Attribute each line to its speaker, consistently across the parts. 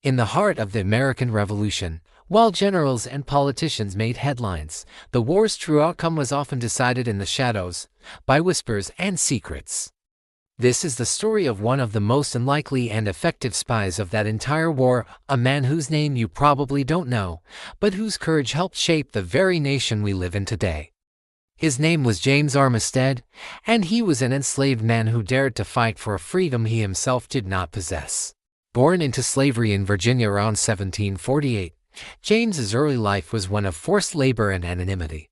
Speaker 1: In the heart of the American Revolution, while generals and politicians made headlines, the war's true outcome was often decided in the shadows, by whispers and secrets. This is the story of one of the most unlikely and effective spies of that entire war, a man whose name you probably don't know, but whose courage helped shape the very nation we live in today. His name was James Armistead, and he was an enslaved man who dared to fight for a freedom he himself did not possess. Born into slavery in Virginia around 1748, James's early life was one of forced labor and anonymity.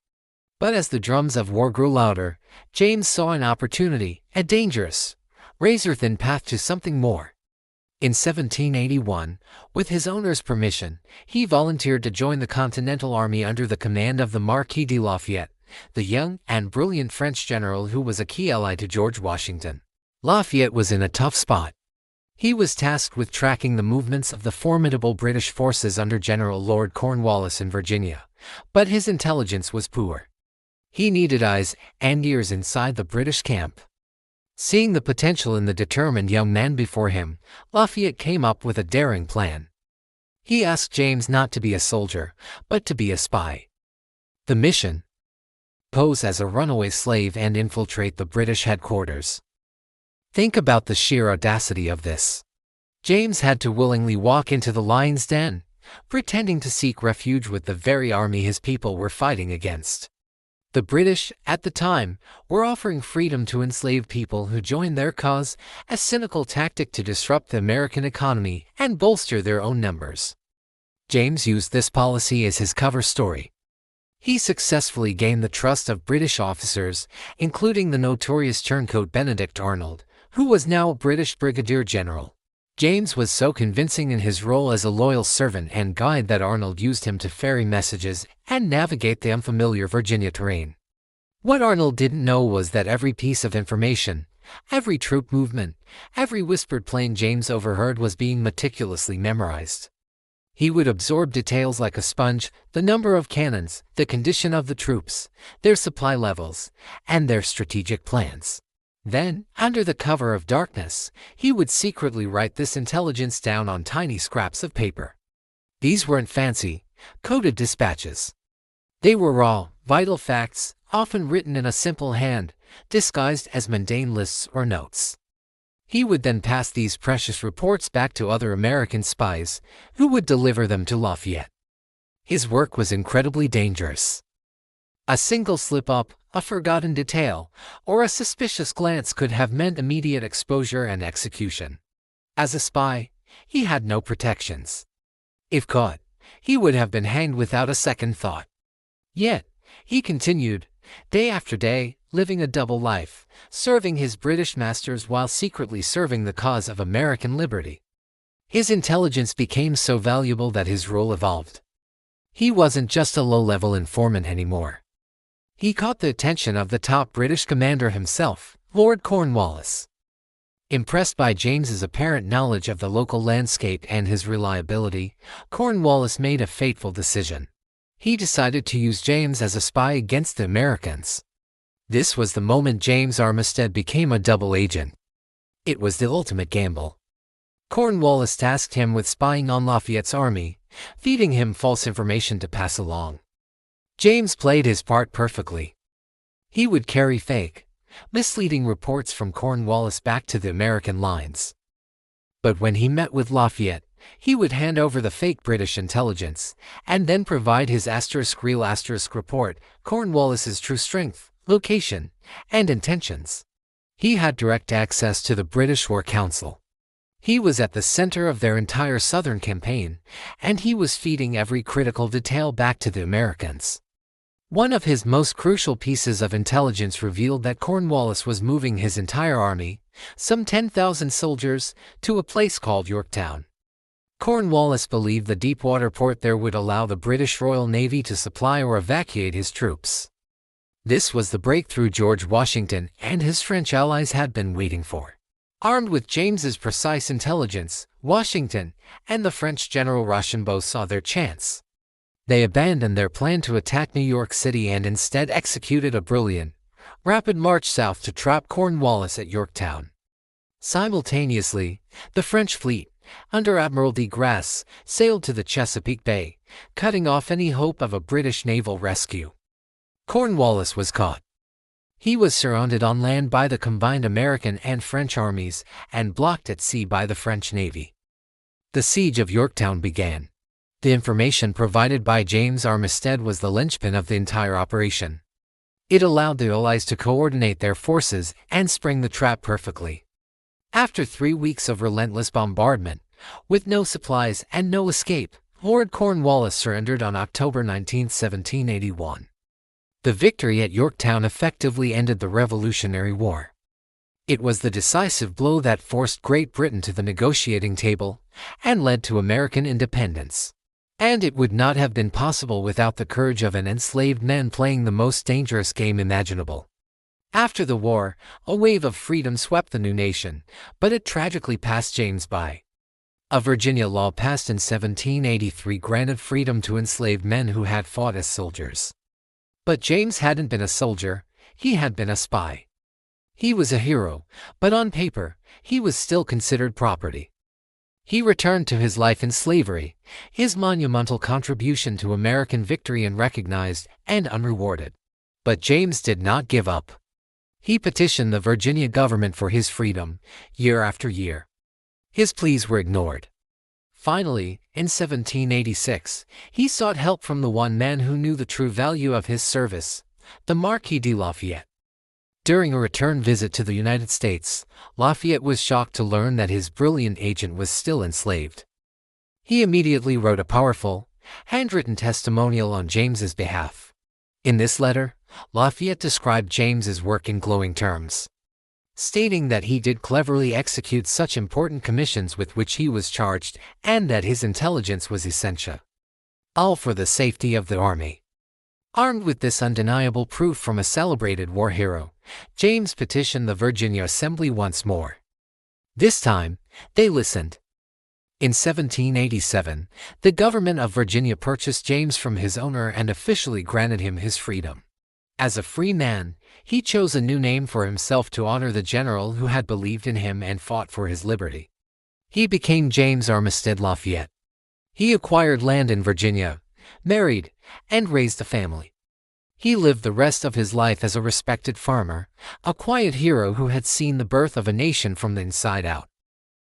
Speaker 1: But as the drums of war grew louder, James saw an opportunity, a dangerous, razor-thin path to something more. In 1781, with his owner's permission, he volunteered to join the Continental Army under the command of the Marquis de Lafayette, the young and brilliant French general who was a key ally to George Washington. Lafayette was in a tough spot. He was tasked with tracking the movements of the formidable British forces under General Lord Cornwallis in Virginia, but his intelligence was poor. He needed eyes and ears inside the British camp. Seeing the potential in the determined young man before him, Lafayette came up with a daring plan. He asked James not to be a soldier, but to be a spy. The mission: pose as a runaway slave and infiltrate the British headquarters. Think about the sheer audacity of this. James had to willingly walk into the lion's den, pretending to seek refuge with the very army his people were fighting against. The British, at the time, were offering freedom to enslaved people who joined their cause, a cynical tactic to disrupt the American economy and bolster their own numbers. James used this policy as his cover story. He successfully gained the trust of British officers, including the notorious turncoat Benedict Arnold, who was now a British brigadier general. James was so convincing in his role as a loyal servant and guide that Arnold used him to ferry messages and navigate the unfamiliar Virginia terrain. What Arnold didn't know was that every piece of information, every troop movement, every whispered plane James overheard was being meticulously memorized. He would absorb details like a sponge: the number of cannons, the condition of the troops, their supply levels, and their strategic plans. Then, under the cover of darkness, he would secretly write this intelligence down on tiny scraps of paper. These weren't fancy, coded dispatches. They were raw, vital facts, often written in a simple hand, disguised as mundane lists or notes. He would then pass these precious reports back to other American spies, who would deliver them to Lafayette. His work was incredibly dangerous. A single slip-up, a forgotten detail, or a suspicious glance could have meant immediate exposure and execution. As a spy, he had no protections. If caught, he would have been hanged without a second thought. Yet, he continued, day after day, living a double life, serving his British masters while secretly serving the cause of American liberty. His intelligence became so valuable that his role evolved. He wasn't just a low-level informant anymore. He caught the attention of the top British commander himself, Lord Cornwallis. Impressed by James's apparent knowledge of the local landscape and his reliability, Cornwallis made a fateful decision. He decided to use James as a spy against the Americans. This was the moment James Armistead became a double agent. It was the ultimate gamble. Cornwallis tasked him with spying on Lafayette's army, feeding him false information to pass along. James played his part perfectly. He would carry fake, misleading reports from Cornwallis back to the American lines. But when he met with Lafayette, he would hand over the fake British intelligence, and then provide his *real* report, Cornwallis's true strength, location, and intentions. He had direct access to the British War Council. He was at the center of their entire Southern campaign, and he was feeding every critical detail back to the Americans. One of his most crucial pieces of intelligence revealed that Cornwallis was moving his entire army, some 10,000 soldiers, to a place called Yorktown. Cornwallis believed the deep-water port there would allow the British Royal Navy to supply or evacuate his troops. This was the breakthrough George Washington and his French allies had been waiting for. Armed with James's precise intelligence, Washington and the French General Rochambeau saw their chance. They abandoned their plan to attack New York City and instead executed a brilliant, rapid march south to trap Cornwallis at Yorktown. Simultaneously, the French fleet, under Admiral de Grasse, sailed to the Chesapeake Bay, cutting off any hope of a British naval rescue. Cornwallis was caught. He was surrounded on land by the combined American and French armies and blocked at sea by the French Navy. The siege of Yorktown began. The information provided by James Armistead was the linchpin of the entire operation. It allowed the Allies to coordinate their forces and spring the trap perfectly. After 3 weeks of relentless bombardment, with no supplies and no escape, Lord Cornwallis surrendered on October 19, 1781. The victory at Yorktown effectively ended the Revolutionary War. It was the decisive blow that forced Great Britain to the negotiating table and led to American independence. And it would not have been possible without the courage of an enslaved man playing the most dangerous game imaginable. After the war, a wave of freedom swept the new nation, but it tragically passed James by. A Virginia law passed in 1783 granted freedom to enslaved men who had fought as soldiers. But James hadn't been a soldier, he had been a spy. He was a hero, but on paper, he was still considered property. He returned to his life in slavery, his monumental contribution to American victory unrecognized and unrewarded. But James did not give up. He petitioned the Virginia government for his freedom, year after year. His pleas were ignored. Finally, in 1786, he sought help from the one man who knew the true value of his service, the Marquis de Lafayette. During a return visit to the United States, Lafayette was shocked to learn that his brilliant agent was still enslaved. He immediately wrote a powerful, handwritten testimonial on James's behalf. In this letter, Lafayette described James's work in glowing terms, stating that he did cleverly execute such important commissions with which he was charged and that his intelligence was essential, all for the safety of the army. Armed with this undeniable proof from a celebrated war hero, James petitioned the Virginia Assembly once more. This time, they listened. In 1787, the government of Virginia purchased James from his owner and officially granted him his freedom. As a free man, he chose a new name for himself to honor the general who had believed in him and fought for his liberty. He became James Armistead Lafayette. He acquired land in Virginia, married, and raised a family. He lived the rest of his life as a respected farmer, a quiet hero who had seen the birth of a nation from the inside out.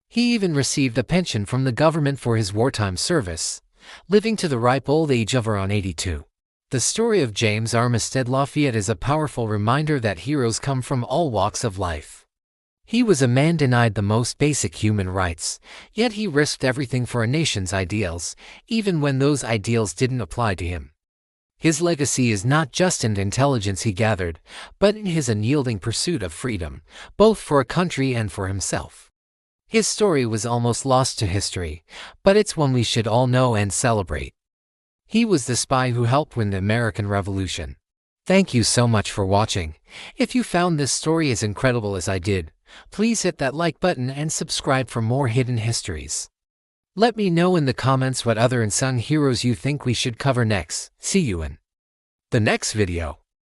Speaker 1: He even received a pension from the government for his wartime service, living to the ripe old age of around 82. The story of James Armistead Lafayette is a powerful reminder that heroes come from all walks of life. He was a man denied the most basic human rights, yet he risked everything for a nation's ideals, even when those ideals didn't apply to him. His legacy is not just in the intelligence he gathered, but in his unyielding pursuit of freedom, both for a country and for himself. His story was almost lost to history, but it's one we should all know and celebrate. He was the spy who helped win the American Revolution. Thank you so much for watching. If you found this story as incredible as I did, please hit that like button and subscribe for more hidden histories. Let me know in the comments what other unsung heroes you think we should cover next. See you in the next video.